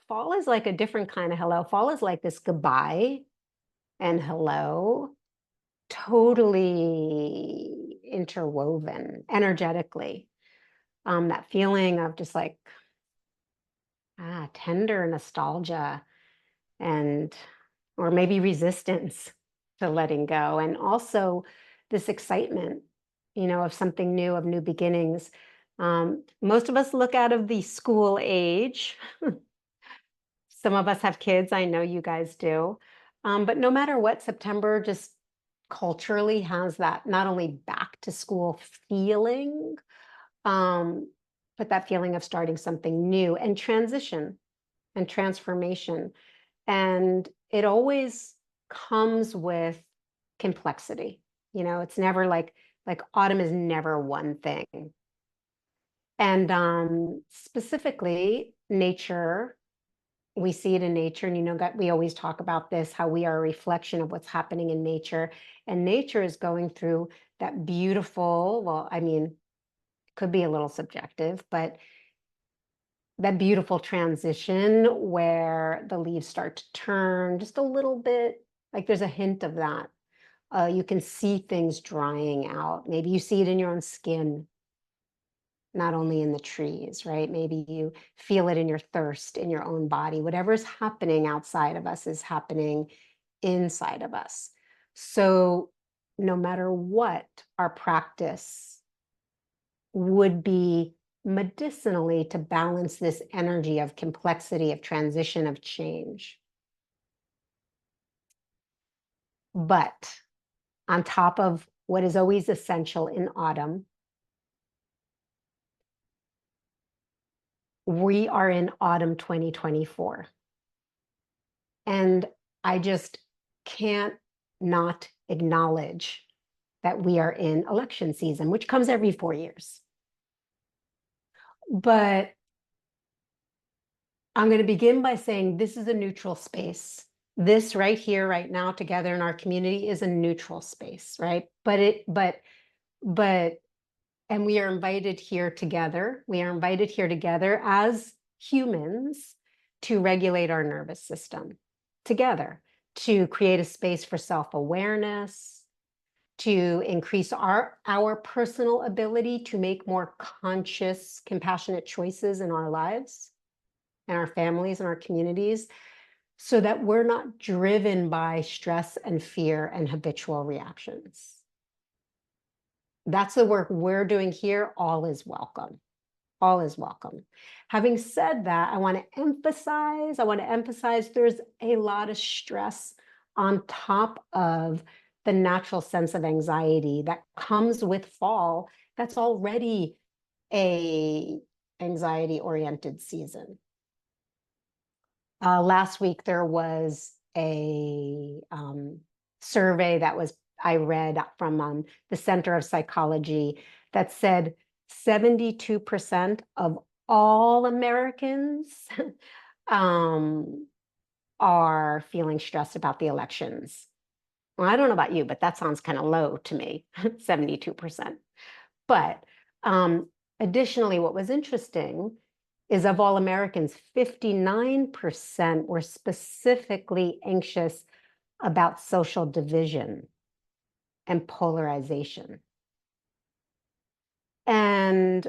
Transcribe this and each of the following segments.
fall is like a different kind of hello. Fall is like this goodbye and hello, totally interwoven energetically. That feeling of just like tender nostalgia and or maybe resistance to letting go, and also this excitement, of something new, of new beginnings. Most of us look out of the school age. Some of us have kids. I know you guys do. But no matter what, September just culturally has that not only back to school feeling, um, but that feeling of starting something new and transition and transformation. And it always comes with complexity. It's never like autumn is never one thing. And specifically nature, we see it in nature, and we always talk about this, how we are a reflection of what's happening in nature. And nature is going through that beautiful, well, I mean, could be a little subjective, but that beautiful transition where the leaves start to turn just a little bit, like there's a hint of that. You can see things drying out. Maybe you see it in your own skin, not only in the trees, right? Maybe you feel it in your thirst, in your own body. Whatever's happening outside of us is happening inside of us. So no matter what, our practice would be medicinally to balance this energy of complexity, of transition, of change. But on top of what is always essential in autumn, we are in autumn 2024. And I just can't not acknowledge that we are in election season, which comes every 4 years. But I'm going to begin by saying this is a neutral space. This right here, right now, together in our community is a neutral space, right? And we are invited here together. We are invited here together as humans to regulate our nervous system together, to create a space for self-awareness, to increase our personal ability to make more conscious, compassionate choices in our lives and our families and our communities, so that we're not driven by stress and fear and habitual reactions. That's the work we're doing here. All is welcome. All is welcome. Having said that, I want to emphasize there's a lot of stress on top of the natural sense of anxiety that comes with fall. That's already a anxiety-oriented season. Last week, there was a survey that I read from the Center of Psychology that said 72% of all Americans are feeling stressed about the elections. Well, I don't know about you, but that sounds kind of low to me, 72%. But additionally, what was interesting is of all Americans, 59% were specifically anxious about social division and polarization. And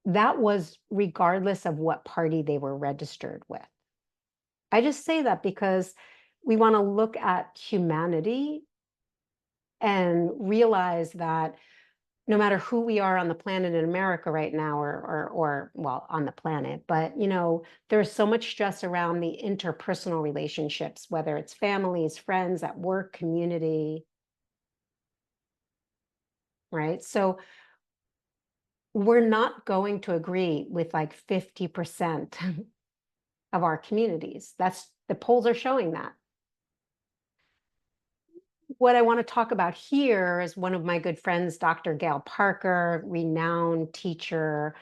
that was regardless of what party they were registered with. I just say that because we want to look at humanity and realize that no matter who we are on the planet in America right now, or well, on the planet, but there's so much stress around the interpersonal relationships, whether it's families, friends, at work, community, right? So we're not going to agree with like 50% of our communities. The polls are showing that. What I want to talk about here is one of my good friends, Dr. Gail Parker, renowned teacher.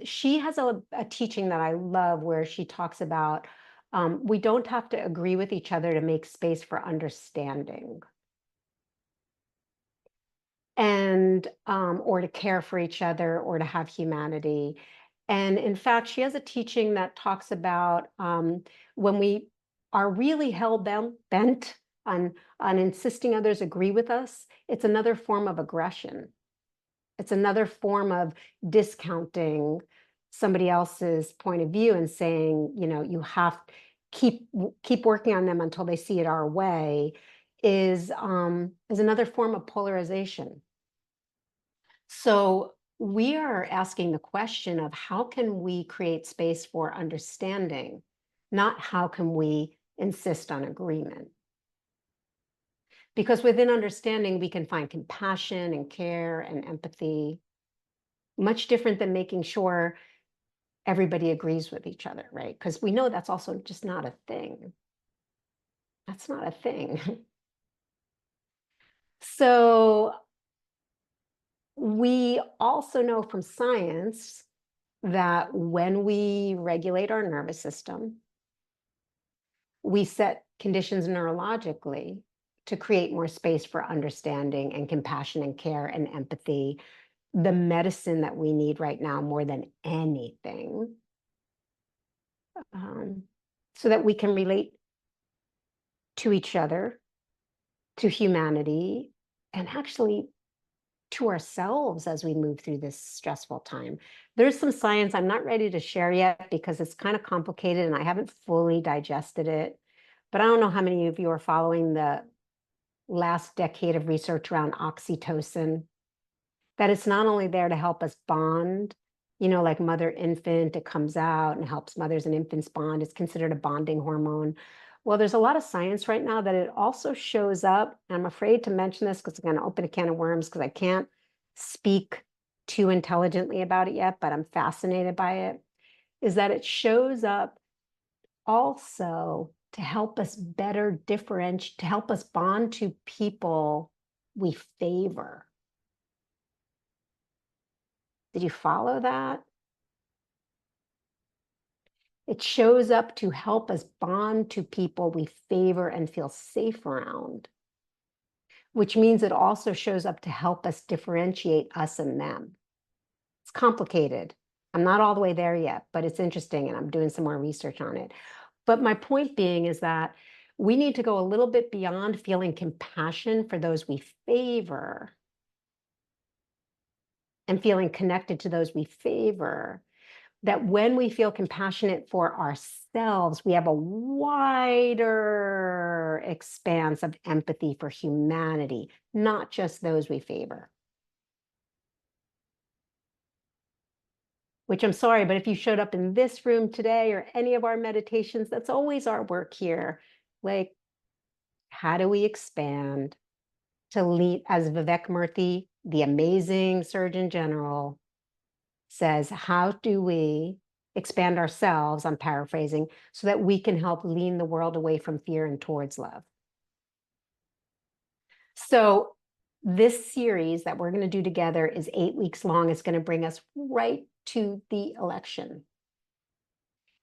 She has a teaching that I love where she talks about we don't have to agree with each other to make space for understanding. And or to care for each other or to have humanity. And in fact, she has a teaching that talks about when we are really hell bent on insisting others agree with us, it's another form of aggression. It's another form of discounting somebody else's point of view and saying, you know, you have keep working on them until they see it our way is another form of polarization. So we are asking the question of how can we create space for understanding, not how can we insist on agreement. Because within understanding, we can find compassion and care and empathy, much different than making sure everybody agrees with each other, right? Because we know that's also just not a thing. That's not a thing. So we also know from science that when we regulate our nervous system, we set conditions neurologically to create more space for understanding and compassion and care and empathy, the medicine that we need right now more than anything, so that we can relate to each other, to humanity, and actually to ourselves as we move through this stressful time. There's some science I'm not ready to share yet because it's kind of complicated and I haven't fully digested it. But I don't know how many of you are following the last decade of research around oxytocin, that it's not only there to help us bond, you know, like mother infant, it comes out and helps mothers and infants bond. It's considered a bonding hormone. Well, there's a lot of science right now that it also shows up. And I'm afraid to mention this because I'm going to open a can of worms because I can't speak too intelligently about it yet, but I'm fascinated by it, is that it shows up also to help us better differentiate, to help us bond to people we favor. Did you follow that? It shows up to help us bond to people we favor and feel safe around, which means it also shows up to help us differentiate us and them. It's complicated. I'm not all the way there yet, but it's interesting and I'm doing some more research on it. But my point being is that we need to go a little bit beyond feeling compassion for those we favor and feeling connected to those we favor, that when we feel compassionate for ourselves, we have a wider expanse of empathy for humanity, not just those we favor. Which I'm sorry, but if you showed up in this room today or any of our meditations, that's always our work here. Like, how do we expand to lead, as Vivek Murthy, the amazing Surgeon General, says, how do we expand ourselves, I'm paraphrasing, so that we can help lean the world away from fear and towards love? So this series that we're going to do together is 8 weeks long. It's going to bring us right to the election.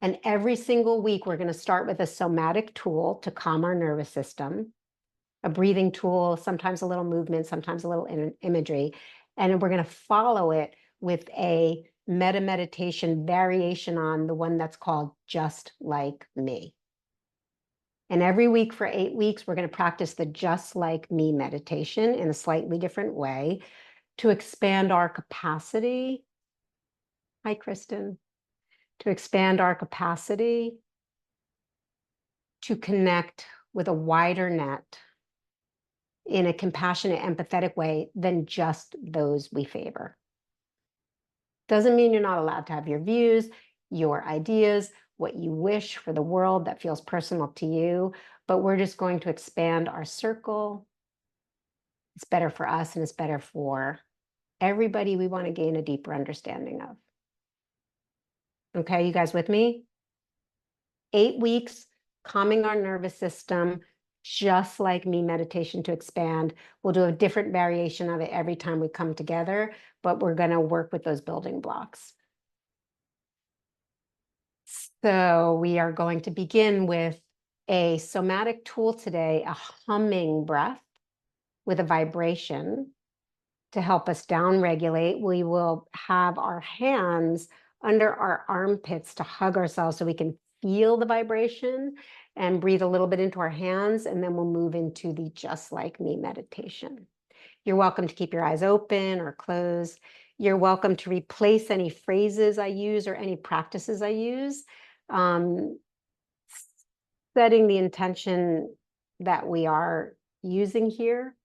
And every single week, we're going to start with a somatic tool to calm our nervous system, a breathing tool, sometimes a little movement, sometimes a little imagery. And we're going to follow it with a metta meditation variation on the one that's called Just Like Me. And every week for 8 weeks, we're going to practice the Just Like Me meditation in a slightly different way to expand our capacity. Hi, Kristen. To expand our capacity to connect with a wider net in a compassionate, empathetic way than just those we favor. Doesn't mean you're not allowed to have your views, your ideas, what you wish for the world that feels personal to you, but we're just going to expand our circle. It's better for us and it's better for everybody we want to gain a deeper understanding of. Okay, you guys with me? 8 weeks, calming our nervous system, Just Like Me meditation to expand. We'll do a different variation of it every time we come together, but we're going to work with those building blocks. So we are going to begin with a somatic tool today, a humming breath with a vibration to help us down regulate. We will have our hands under our armpits to hug ourselves so we can feel the vibration, and breathe a little bit into our hands, and then we'll move into the Just Like Me meditation. You're welcome to keep your eyes open or closed. You're welcome to replace any phrases I use or any practices I use, setting the intention that we are using here,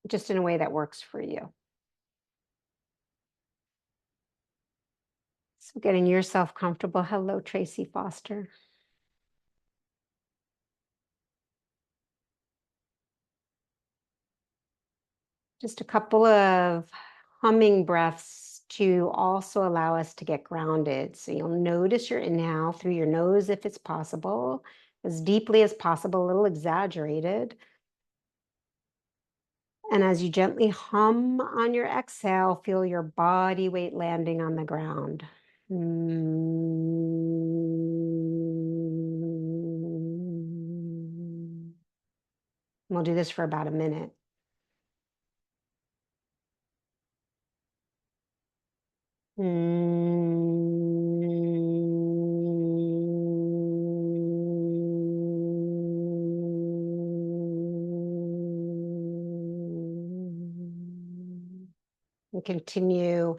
just in a way that works for you. So getting yourself comfortable. Hello, Tracy Foster. Just a couple of humming breaths to also allow us to get grounded. So you'll notice your inhale through your nose if it's possible, as deeply as possible, a little exaggerated. And as you gently hum on your exhale, feel your body weight landing on the ground. We'll do this for about a minute. And continue.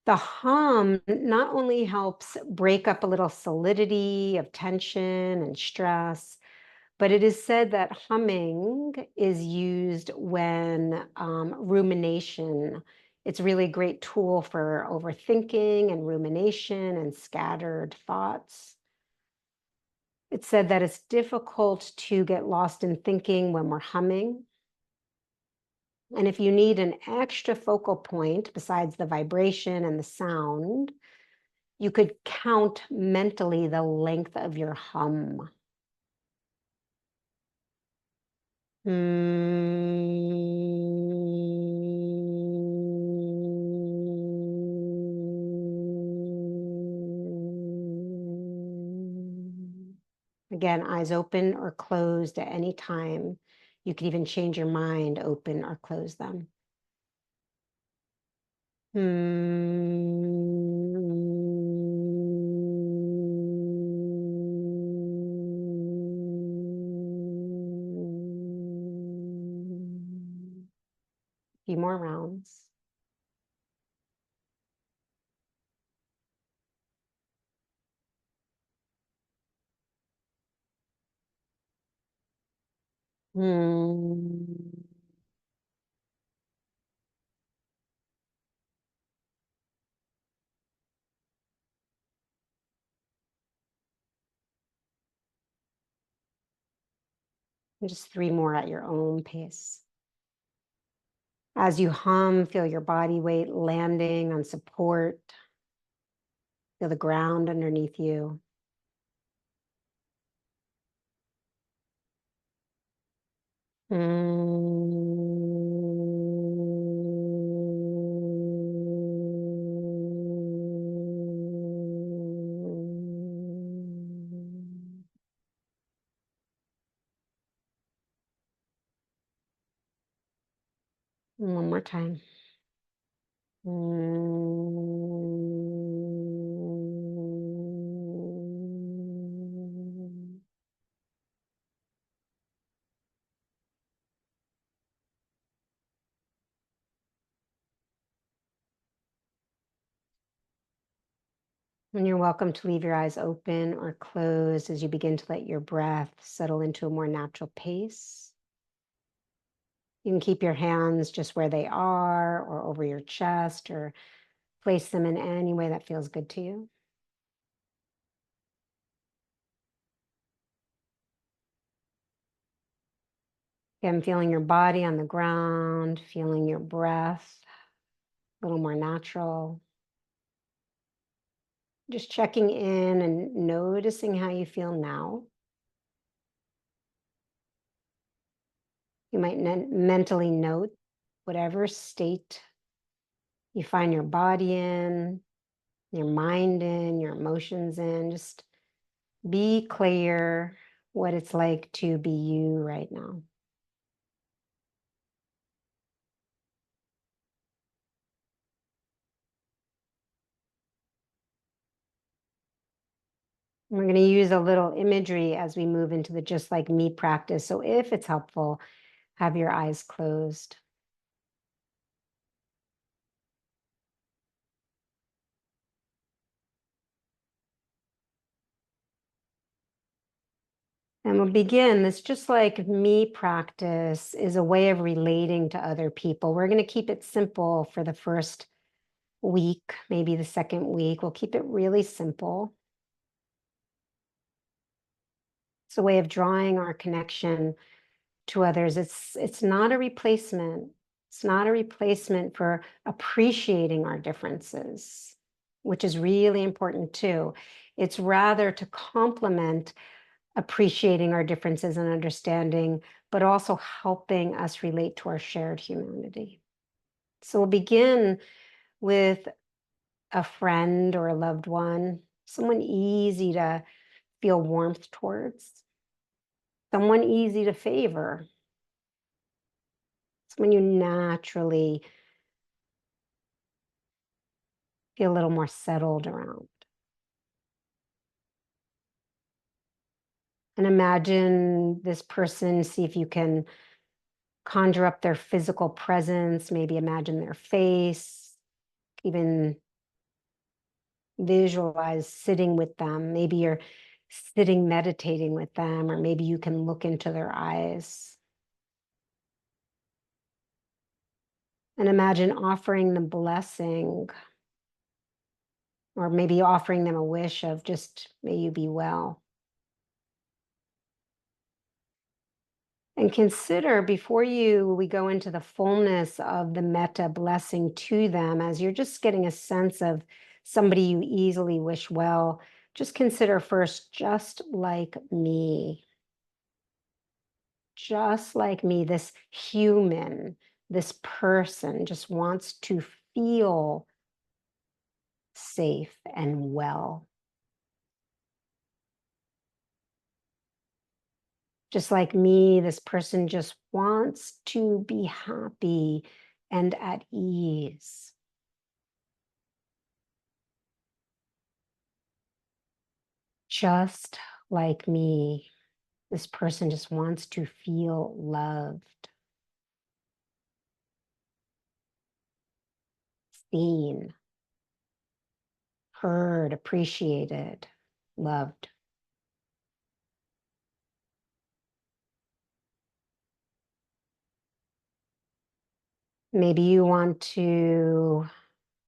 The hum not only helps break up a little solidity of tension and stress, but it is said that humming is used when rumination. It's really a great tool for overthinking and rumination and scattered thoughts. It's said that it's difficult to get lost in thinking when we're humming. And if you need an extra focal point besides the vibration and the sound, you could count mentally the length of your hum. Again, eyes open or closed at any time. You can even change your mind, open or close them. A few more rounds. And just 3 more at your own pace. As you hum, feel your body weight landing on support. Feel the ground underneath you. One more time. And you're welcome to leave your eyes open or closed as you begin to let your breath settle into a more natural pace. You can keep your hands just where they are or over your chest, or place them in any way that feels good to you. Again, feeling your body on the ground, feeling your breath a little more natural. Just checking in and noticing how you feel now. You might mentally note whatever state you find your body in, your mind in, your emotions in. Just be clear what it's like to be you right now. We're going to use a little imagery as we move into the just like me practice. So if it's helpful, have your eyes closed. And we'll begin this just like me practice is a way of relating to other people. We're going to keep it simple for the first week, maybe the second week. We'll keep it really simple. It's a way of drawing our connection to others. It's not a replacement. It's not a replacement for appreciating our differences, which is really important too. It's rather to complement appreciating our differences and understanding, but also helping us relate to our shared humanity. So we'll begin with a friend or a loved one, someone easy to feel warmth towards, someone easy to favor, someone you naturally feel a little more settled around. And imagine this person, see if you can conjure up their physical presence, maybe imagine their face, even visualize sitting with them. Maybe you're sitting meditating with them, or maybe you can look into their eyes. And imagine offering them blessing, or maybe offering them a wish of just, may you be well. And consider before we go into the fullness of the metta blessing to them, as you're just getting a sense of somebody you easily wish well, just consider first, just like me, this human, this person just wants to feel safe and well. Just like me, this person just wants to be happy and at ease. Just like me, this person just wants to feel loved, seen, heard, appreciated, loved. Maybe you want to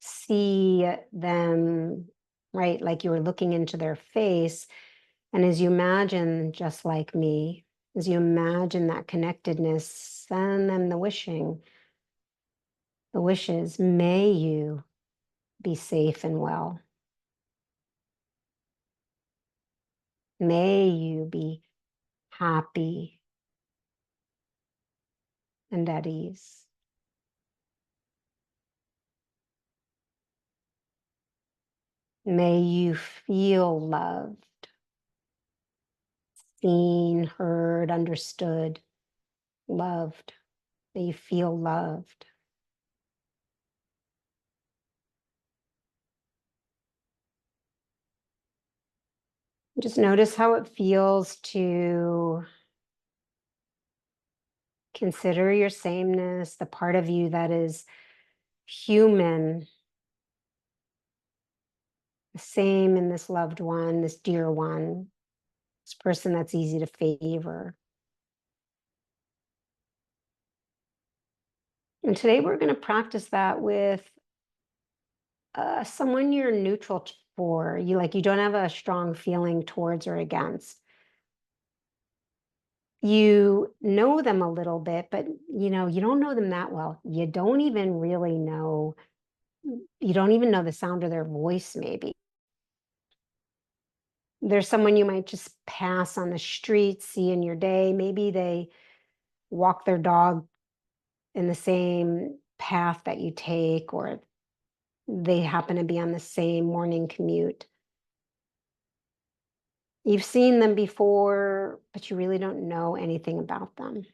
see them, right? Like you were looking into their face. And as you imagine, just like me, as you imagine that connectedness, send them the wishes, may you be safe and well. May you be happy and at ease. May you feel loved, seen, heard, understood, loved. May you feel loved. Just notice how it feels to consider your sameness, the part of you that is human, the same in this loved one, this dear one, this person that's easy to favor. And today we're going to practice that with someone you're neutral for. You don't have a strong feeling towards or against. You know them a little bit, but you don't know them that well. You don't even know the sound of their voice, maybe. There's someone you might just pass on the street, see in your day. Maybe they walk their dog in the same path that you take, or they happen to be on the same morning commute. You've seen them before, but you really don't know anything about them.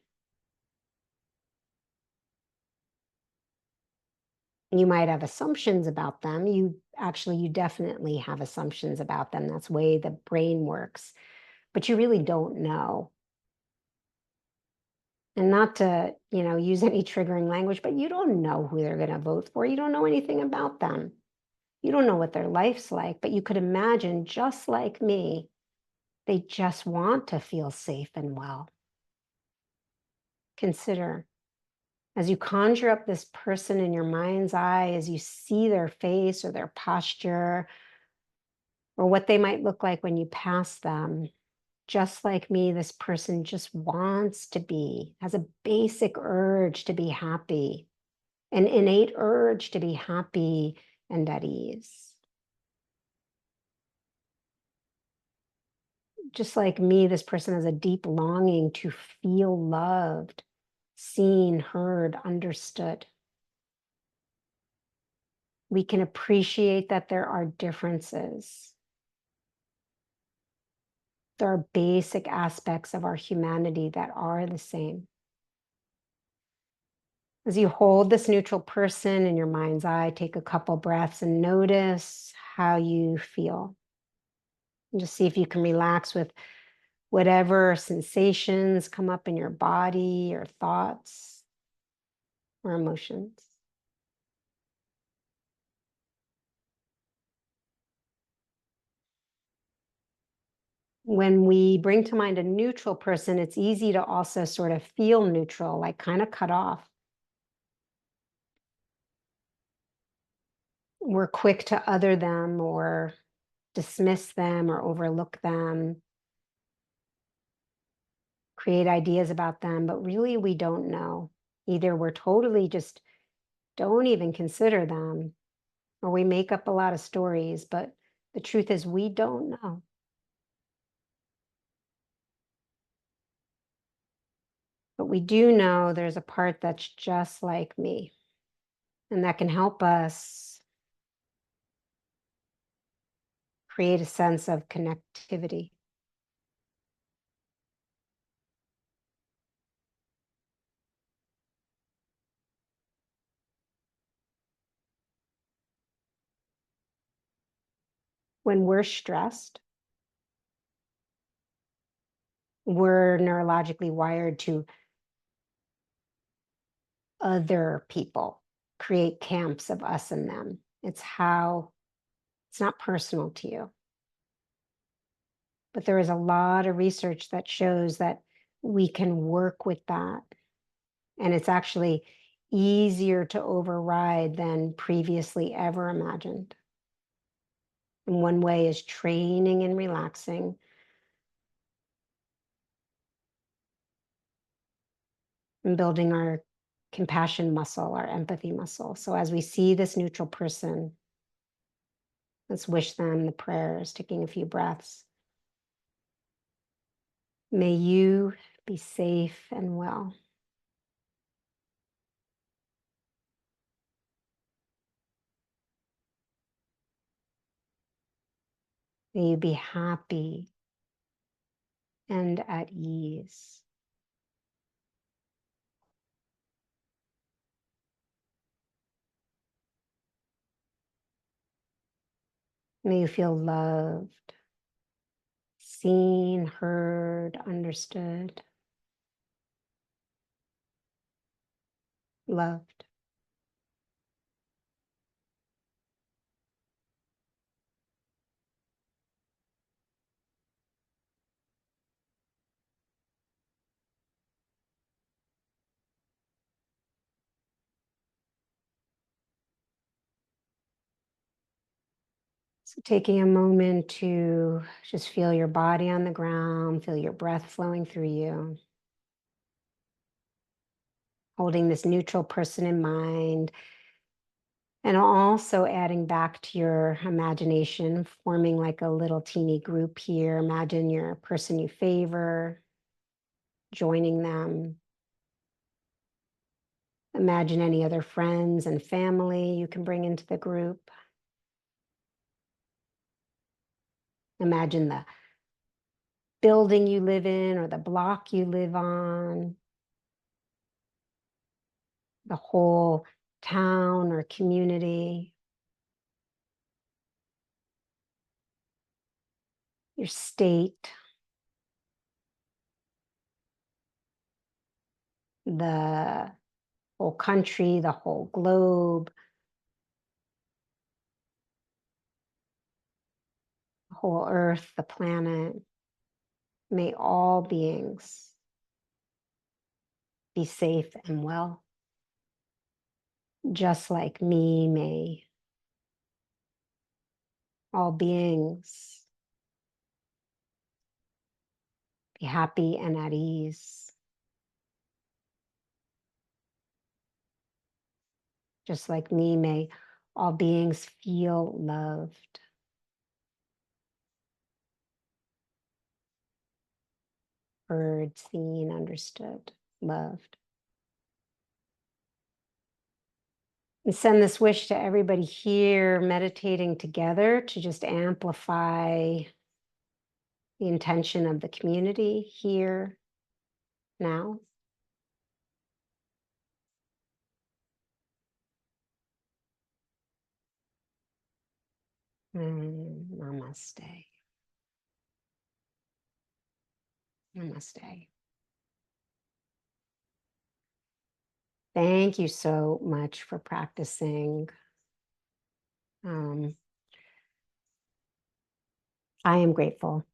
You might have assumptions about them. You definitely have assumptions about them. That's the way the brain works, but you really don't know. And not to, use any triggering language, but you don't know who they're going to vote for. You don't know anything about them. You don't know what their life's like, but you could imagine, just like me, they just want to feel safe and well. Consider, as you conjure up this person in your mind's eye, as you see their face or their posture, or what they might look like when you pass them, just like me, this person just wants to be, has a basic urge to be happy, an innate urge to be happy and at ease. Just like me, this person has a deep longing to feel loved, seen, heard, understood. We can appreciate that there are differences. There are basic aspects of our humanity that are the same. As you hold this neutral person in your mind's eye, take a couple breaths and notice how you feel. And just see if you can relax with whatever sensations come up in your body or thoughts or emotions. When we bring to mind a neutral person, it's easy to also sort of feel neutral, like kind of cut off. We're quick to other them or dismiss them or overlook them, create ideas about them, but really we don't know. Either we're totally just don't even consider them, or we make up a lot of stories, but the truth is we don't know. But we do know there's a part that's just like me, and that can help us create a sense of connectivity. When we're stressed, we're neurologically wired to other people, create camps of us and them. It's not personal to you. But there is a lot of research that shows that we can work with that. And it's actually easier to override than previously ever imagined. And one way is training and relaxing. And building our compassion muscle, our empathy muscle. So as we see this neutral person, let's wish them the prayers, taking a few breaths. May you be safe and well. May you be happy and at ease. May you feel loved, seen, heard, understood, loved. So taking a moment to just feel your body on the ground, feel your breath flowing through you. Holding this neutral person in mind, and also adding back to your imagination, forming like a little teeny group here. Imagine your person you favor, joining them. Imagine any other friends and family you can bring into the group. Imagine the building you live in or the block you live on, the whole town or community, your state, the whole country, the whole globe, the whole earth, the planet. May all beings be safe and well, just like me. May all beings be happy and at ease, just like me. May all beings feel loved. Heard, seen, understood, loved. And send this wish to everybody here meditating together to just amplify the intention of the community here now. Namaste. Namaste. Thank you so much for practicing. I am grateful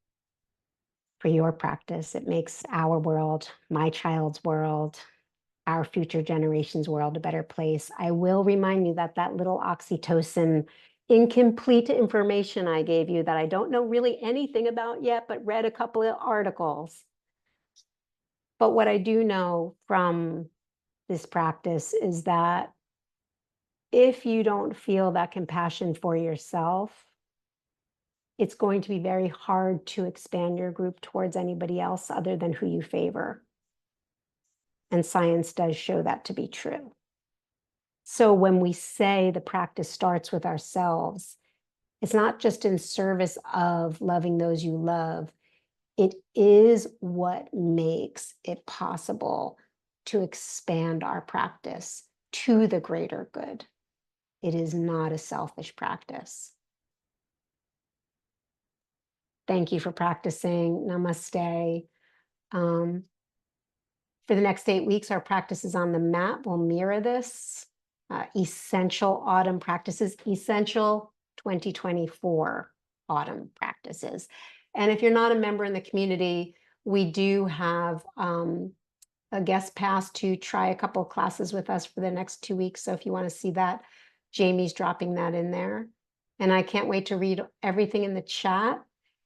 for your practice. It makes our world, my child's world, our future generations' world a better place. I will remind you that that little oxytocin incomplete information I gave you that I don't know really anything about yet, but read a couple of articles. But what I do know from this practice is that if you don't feel that compassion for yourself, it's going to be very hard to expand your group towards anybody else other than who you favor. And science does show that to be true. So when we say the practice starts with ourselves, it's not just in service of loving those you love. It is what makes it possible to expand our practice to the greater good. It is not a selfish practice. Thank you for practicing. Namaste. For the next 8 weeks, our practice is on the mat. We'll mirror this. Essential autumn practices, essential 2024 autumn practices. And if you're not a member in the community, we do have a guest pass to try a couple of classes with us for the next 2 weeks. So if you want to see that, Jamie's dropping that in there. And I can't wait to read everything in the chat.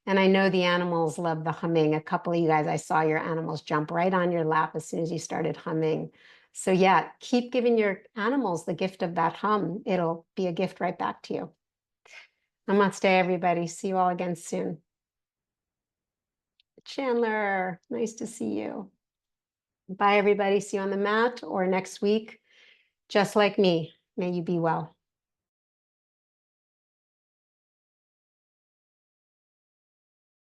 And I know the animals love the humming. A couple of you guys, I saw your animals jump right on your lap as soon as you started humming. So yeah, keep giving your animals the gift of that hum. It'll be a gift right back to you. Namaste, everybody. See you all again soon. Chandler, nice to see you. Bye, everybody. See you on the mat or next week. Just like me, may you be well.